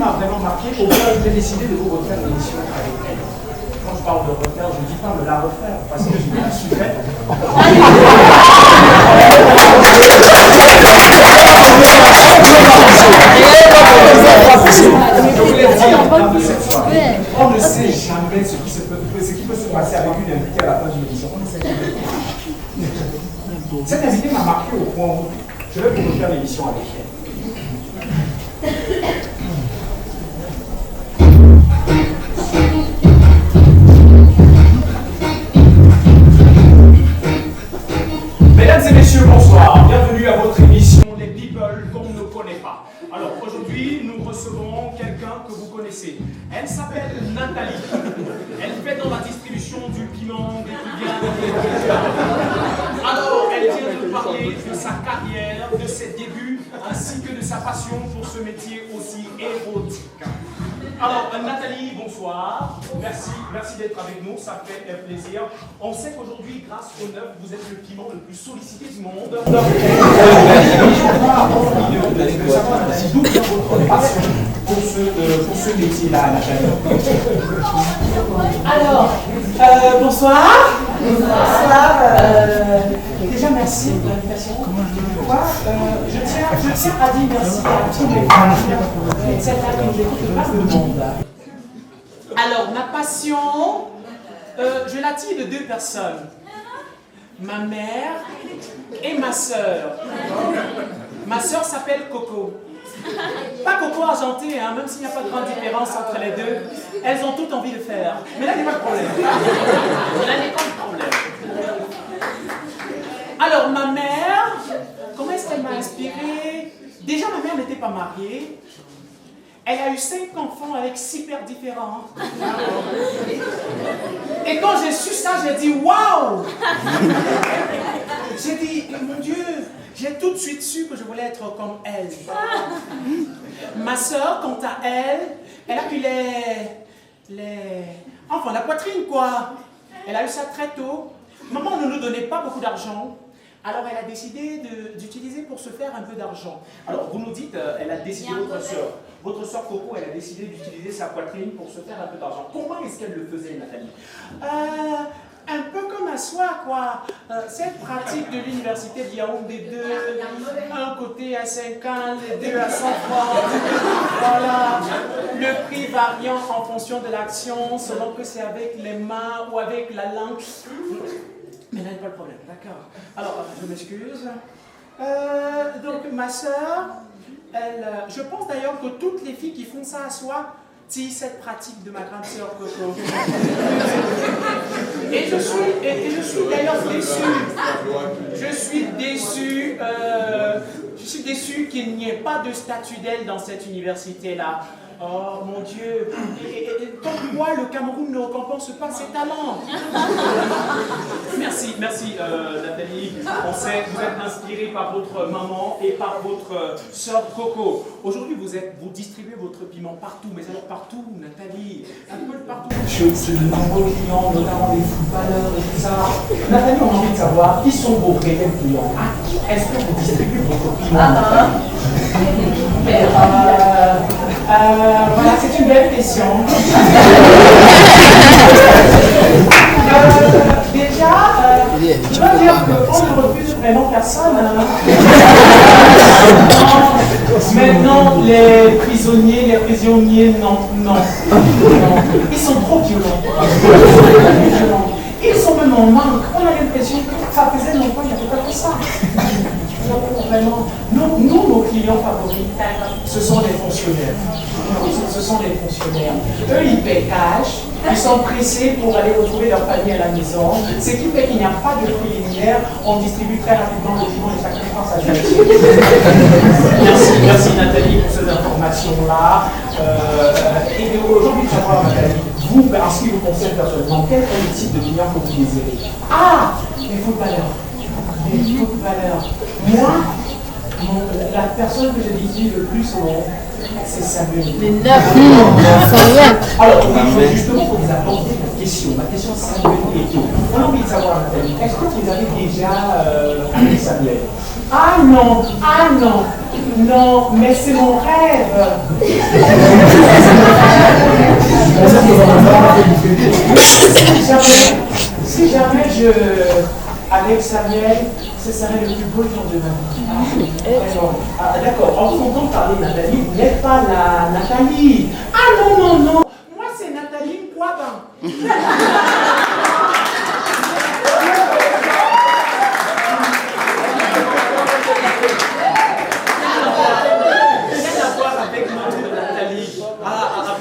m'a vraiment marqué au point où j'ai décidé de vous refaire l'émission avec elle. Quand je parle de refaire, je ne dis pas me la refaire, parce que je la suis faite. Je voulais dire de cette soirée, on ne sait jamais ce qui peut se passer avec une invitée à la fin d'une émission. On ne sait jamais. Cette invitée m'a marqué au point où je vais vous refaire l'émission avec elle. Mesdames et messieurs, bonsoir. Bienvenue à votre émission Les People qu'on ne connaît pas. Alors aujourd'hui, nous recevons quelqu'un que vous connaissez. Elle s'appelle Nathalie. Elle fait dans la distribution du piment, des bien. Alors, elle vient de nous parler de sa carrière, de ses débuts, ainsi que de sa passion pour ce métier aussi érotique. Alors, Nathalie, bonsoir. Merci d'être avec nous, ça fait un plaisir. On sait qu'aujourd'hui, grâce au neuf, vous êtes le piment le plus sollicité du monde. D'où vient votre passion pour ce métier-là, Nathalie? Alors, bonsoir. Bonsoir. Déjà, merci pour l'invitation. Je tiens à dire merci à tous les femmes qui cette année nous écoutent pas le monde. Alors, ma passion, je la tire de deux personnes. Ma mère et ma sœur. Ma sœur s'appelle Coco. Pas Coco argenté, hein, même s'il n'y a pas de grande différence entre les deux. Elles ont toutes envie de faire. Mais là, il n'y a pas de problème. Alors, ma mère, comment est-ce qu'elle m'a inspirée? Déjà, ma mère n'était pas mariée. Elle a eu 5 enfants avec 6 pères différents. Et quand j'ai su ça, j'ai dit waouh! J'ai dit, mon Dieu, j'ai tout de suite su que je voulais être comme elle. Ma soeur, quant à elle, elle a eu enfin, la poitrine, quoi. Elle a eu ça très tôt. Maman ne nous donnait pas beaucoup d'argent. Alors, elle a décidé d'utiliser pour se faire un peu d'argent. Alors, vous nous dites, elle a décidé, votre soeur Coco, elle a décidé d'utiliser sa poitrine pour se faire un peu d'argent. Comment est-ce qu'elle le faisait, Nathalie? Un peu comme un soir, quoi. Cette pratique de l'université de Yaoundé 2, un côté à 50, les deux à 100 francs. Voilà. Le prix variant en fonction de l'action, selon que c'est avec les mains ou avec la langue. Mais là, il n'y a pas de problème, d'accord. Alors, je m'excuse. Donc, ma soeur, je pense d'ailleurs que toutes les filles qui font ça à soi tirent cette pratique de ma grande sœur Coco. Et je suis d'ailleurs déçue. Je suis déçue qu'il n'y ait pas de statue d'elle dans cette université-là. Oh mon Dieu, et pourquoi le Cameroun ne récompense pas ses talents? Merci Nathalie. On sait que vous êtes inspirée par votre maman et par votre sœur Coco. Aujourd'hui, vous distribuez votre piment partout, mais alors partout, Nathalie, un peu partout. Je suis de nombreux clients, notamment des footballeurs et tout ça. Nathalie, on a envie de savoir qui sont vos réels clients. À qui est-ce que vous distribuez votre piment? Voilà, c'est une belle question. Déjà, je dois dire qu'on ne refuse vraiment personne. Maintenant, les prisonniers, non. Ils sont trop violents. Ils sont même en manque. On a l'impression que ça faisait longtemps qu'il n'y avait pas que ça. Vraiment, nos clients favoris, ce sont les fonctionnaires. Eux, ils paient cash, ils sont pressés pour aller retrouver leur famille à la maison. Ce qui fait qu'il n'y a pas de préliminaire. On distribue très rapidement le piment et chacun prend sa direction. Merci Nathalie pour ces informations-là. Et aujourd'hui, savoir, Nathalie, vous, en ce qui vous concerne personnellement, quel est le type de client que vous désirez? Ah, les footballeurs. Moi, la personne que je dis le plus souvent, c'est Samuel. Les 9. Alors, justement, pour vous apporter ma question. Ma question, Samuel et tout. On a envie de savoir, Nathalie, est-ce que vous avez déjà appelé Samuel? Ah non, non, mais c'est mon rêve. Si jamais je, avec Samuel, ce serait le plus beau jour de ma vie. D'accord, en vous entendant parler Nathalie, vous n'êtes pas la Nathalie. Ah non, non, non, moi c'est Nathalie Poivin.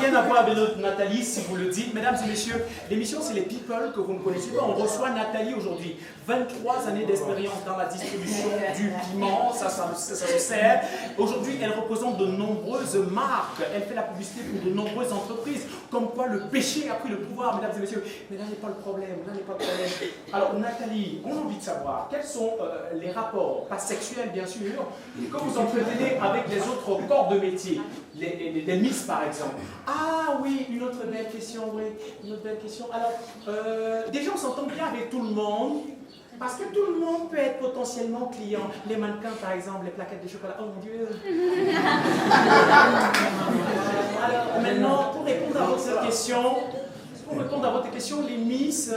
Rien à voir avec notre Nathalie, si vous le dites. Mesdames et messieurs, l'émission c'est les People que vous ne connaissez pas. On reçoit Nathalie aujourd'hui. 23 années d'expérience dans la distribution du piment, ça se sert. Aujourd'hui, elle représente de nombreuses marques. Elle fait la publicité pour de nombreuses entreprises. Comme quoi le péché a pris le pouvoir, mesdames et messieurs. Mais là n'est pas le problème, Alors Nathalie, on a envie de savoir quels sont les rapports, pas sexuels bien sûr, que vous entretenez avec les autres corps de métier. Les Miss par exemple. Ah oui, une autre belle question, oui, une autre belle question. Alors, déjà on s'entend bien avec tout le monde, parce que tout le monde peut être potentiellement client. Les mannequins par exemple, les plaquettes de chocolat, oh mon Dieu. Alors maintenant, pour répondre à votre question, les Miss,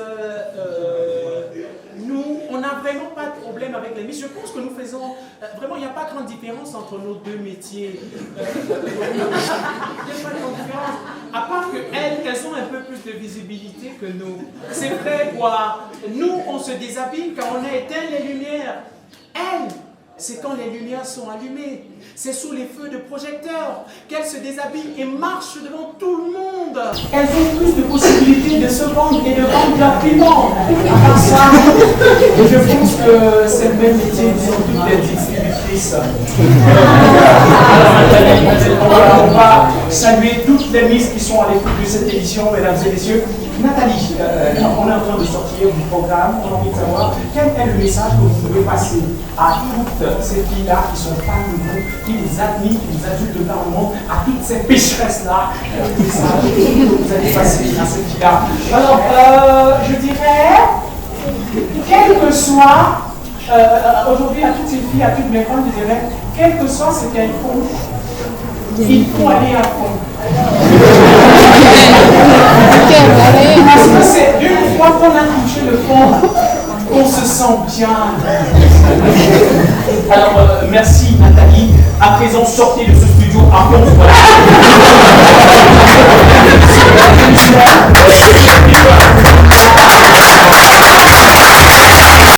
nous, on n'a vraiment pas de problème avec les Miss. Je pense que nous faisons, vraiment, il n'y a pas de grande différence entre nos deux métiers. Il n'y a pas de grande différence. À part qu'elles ont un peu plus de visibilité que nous. C'est vrai, quoi. Nous, on se déshabille quand on a éteint les lumières. Elles, c'est quand les lumières sont allumées. C'est sous les feux de projecteurs qu'elles se déshabillent et marchent devant tout le monde. Elles ont plus de possibilités de se vendre et de vendre leur piment. À part ça, je pense que c'est le même métier que toutes les distributrices. On va saluer toutes les miss qui sont à l'écoute de cette émission, mesdames et messieurs. Nathalie, on est en train de sortir du programme, on a envie de savoir quel est le message que vous pouvez passer à toutes ces filles-là qui sont fans de vous, qui vous admirent, qui vous adulent par le monde, à toutes ces pécheresses-là, quel est le message que vous allez passer à ces filles-là. Alors, je dirais, quel que soit, aujourd'hui à toutes ces filles, à toutes mes femmes, je dirais, quel que soit ce qu'elles font, il faut aller à fond. Parce que c'est une fois qu'on a touché le fond qu'on se sent bien. Alors, merci Nathalie. À présent, sortez de ce studio à fond. Voilà.